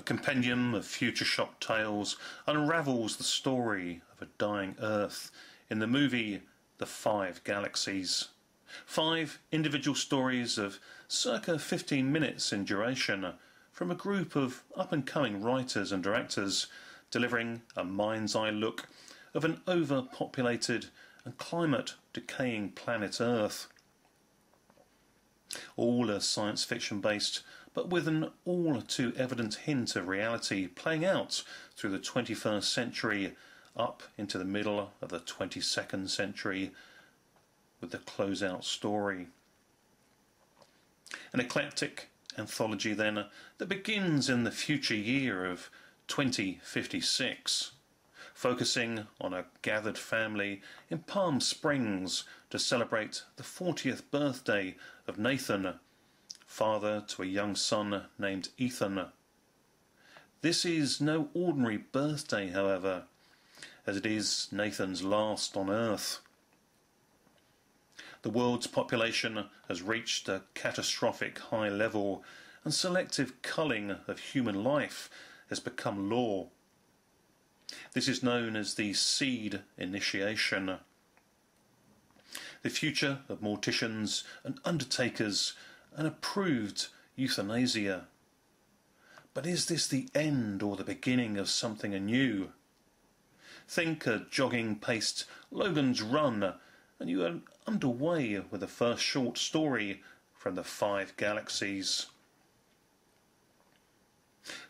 A compendium of future shock tales unravels the story of a dying Earth in the movie The Five Galaxies. 5 individual stories of circa 15 minutes in duration from a group of up-and-coming writers and directors delivering a mind's-eye look of an overpopulated and climate-decaying planet Earth. All are science fiction based, but with an all too evident hint of reality playing out through the 21st century up into the middle of the 22nd century with the closeout story. An eclectic anthology then that begins in the future year of 2056, focusing on a gathered family in Palm Springs to celebrate the 40th birthday of Nathan, father to a young son named Ethan. This is no ordinary birthday, however, as it is Nathan's last on Earth. The world's population has reached a catastrophic high level, and selective culling of human life has become law. This is known as the seed initiation. The future of morticians and undertakers and approved euthanasia. But is this the end or the beginning of something anew? Think a jogging-paced Logan's Run, and you are underway with the first short story from the 5 Galaxies.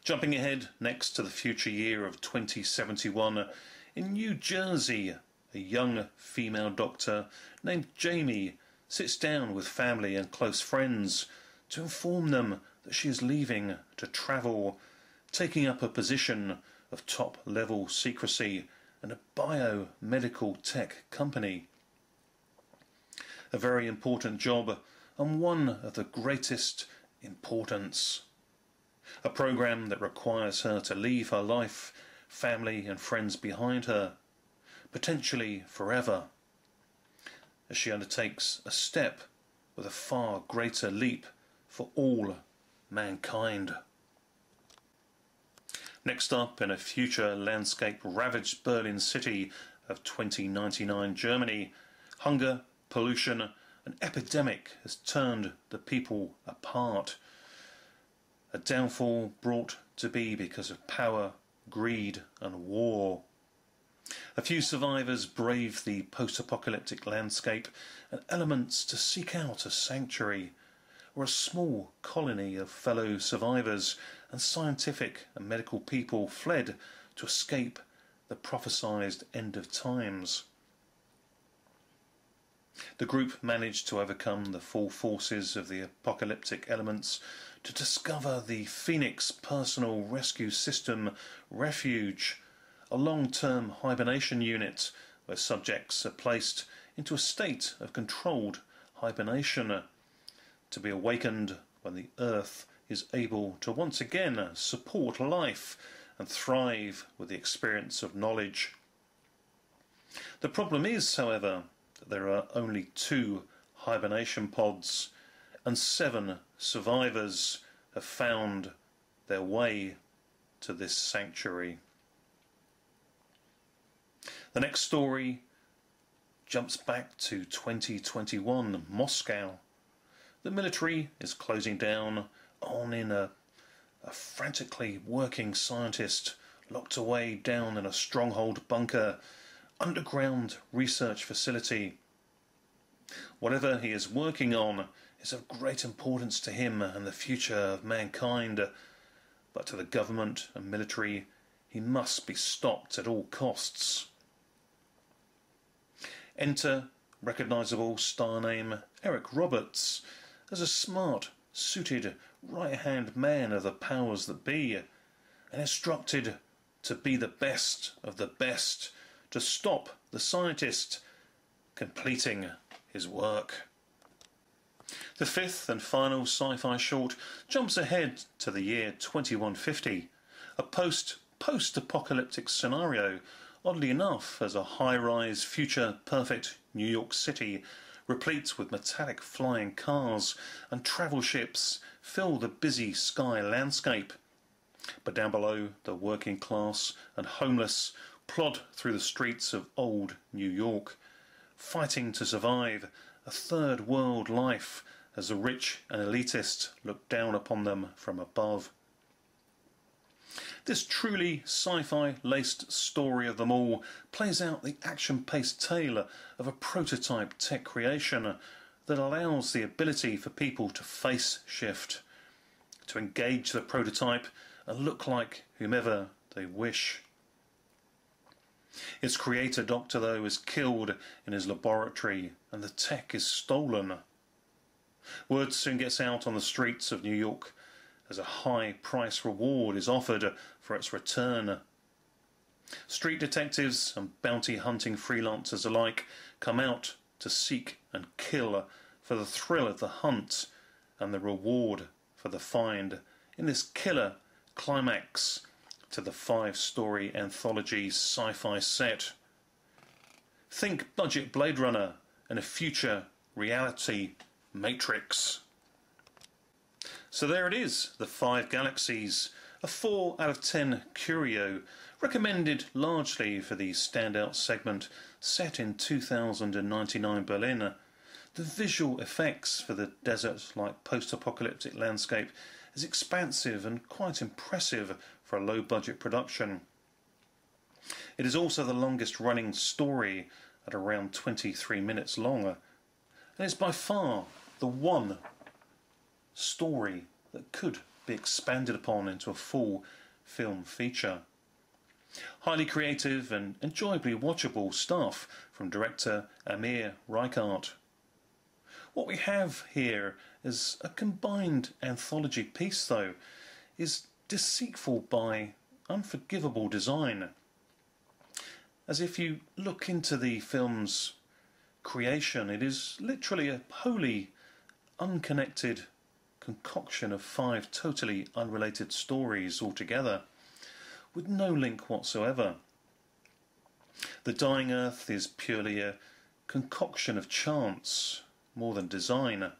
Jumping ahead next to the future year of 2071, in New Jersey, a young female doctor named Jamie sits down with family and close friends to inform them that she is leaving to travel, taking up a position of top-level secrecy in a biomedical tech company. A very important job, and one of the greatest importance. A program that requires her to leave her life, family and friends behind her, potentially forever, as she undertakes a step with a far greater leap for all mankind. Next up, in a future landscape-ravaged Berlin city of 2099 Germany, hunger, pollution, an epidemic has turned the people apart. A downfall brought to be because of power, greed and war. A few survivors brave the post-apocalyptic landscape and elements to seek out a sanctuary, where a small colony of fellow survivors and scientific and medical people fled to escape the prophesied end of times. The group managed to overcome the full forces of the apocalyptic elements to discover the Phoenix Personal Rescue System Refuge, a long-term hibernation unit where subjects are placed into a state of controlled hibernation to be awakened when the Earth is able to once again support life and thrive with the experience of knowledge. The problem is, however, that there are only 2 hibernation pods, and 7 survivors have found their way to this sanctuary. The next story jumps back to 2021, Moscow. The military is closing down on in a frantically working scientist locked away down in a stronghold bunker, underground research facility. Whatever he is working on is of great importance to him and the future of mankind, but to the government and military he must be stopped at all costs. Enter recognisable star name Eric Roberts as a smart, suited right-hand man of the powers that be, and instructed to be the best of the best to stop the scientist completing his work. The 5th and final sci-fi short jumps ahead to the year 2150, a post-apocalyptic scenario, oddly enough, as a high-rise future-perfect New York City replete with metallic flying cars and travel ships fill the busy sky landscape. But down below, the working class and homeless plod through the streets of old New York, fighting to survive a third world life as the rich and elitist look down upon them from above. This truly sci-fi laced story of them all plays out the action-paced tale of a prototype tech creation that allows the ability for people to face shift, to engage the prototype and look like whomever they wish. Its creator, Doctor, though, is killed in his laboratory and the tech is stolen. Word soon gets out on the streets of New York as a high price reward is offered for its return. Street detectives and bounty hunting freelancers alike come out to seek and kill for the thrill of the hunt and the reward for the find in this killer climax to the 5-story anthology sci-fi set. Think budget Blade Runner and a future reality Matrix. So there it is, The Five Galaxies, a 4 out of 10 curio, recommended largely for the standout segment set in 2099 Berlin. The visual effects for the desert-like post-apocalyptic landscape is expansive and quite impressive for a low-budget production. It is also the longest-running story at around 23 minutes long, and is by far the one story that could be expanded upon into a full film feature. Highly creative and enjoyably watchable stuff from director Amir Reichardt. What we have here is a combined anthology piece, though, is deceitful by unforgivable design. As if you look into the film's creation, it is literally a wholly unconnected concoction of 5 totally unrelated stories altogether, with no link whatsoever. The Dying Earth is purely a concoction of chance, more than design.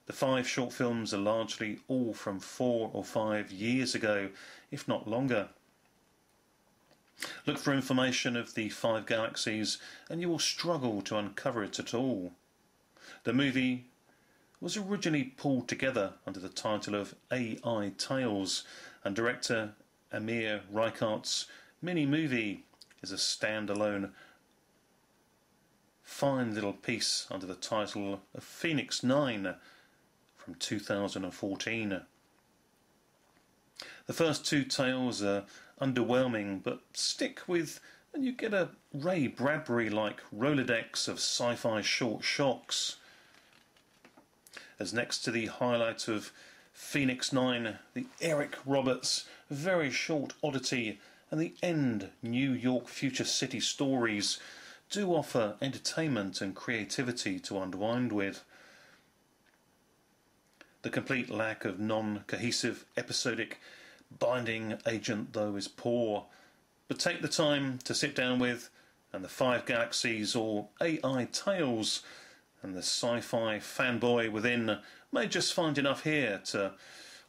The 5 short films are largely all from 4 or 5 years ago, if not longer. Look for information of the 5 Galaxies and you will struggle to uncover it at all. The movie was originally pulled together under the title of AI Tales, and director Amir Reichardt's mini-movie is a standalone fine little piece under the title of Phoenix 9 from 2014. The first 2 tales are underwhelming but stick with, and you get a Ray Bradbury-like Rolodex of sci-fi short shocks. As next to the highlight of Phoenix 9, the Eric Roberts very short oddity and the End New York Future City stories do offer entertainment and creativity to unwind with. The complete lack of non-cohesive, episodic, binding agent, though, is poor, but take the time to sit down with, and the 5 Galaxies or AI Tales, and the sci-fi fanboy within may just find enough here to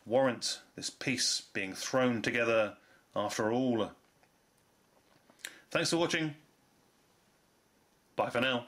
warrant this piece being thrown together after all. Thanks for watching. Bye for now.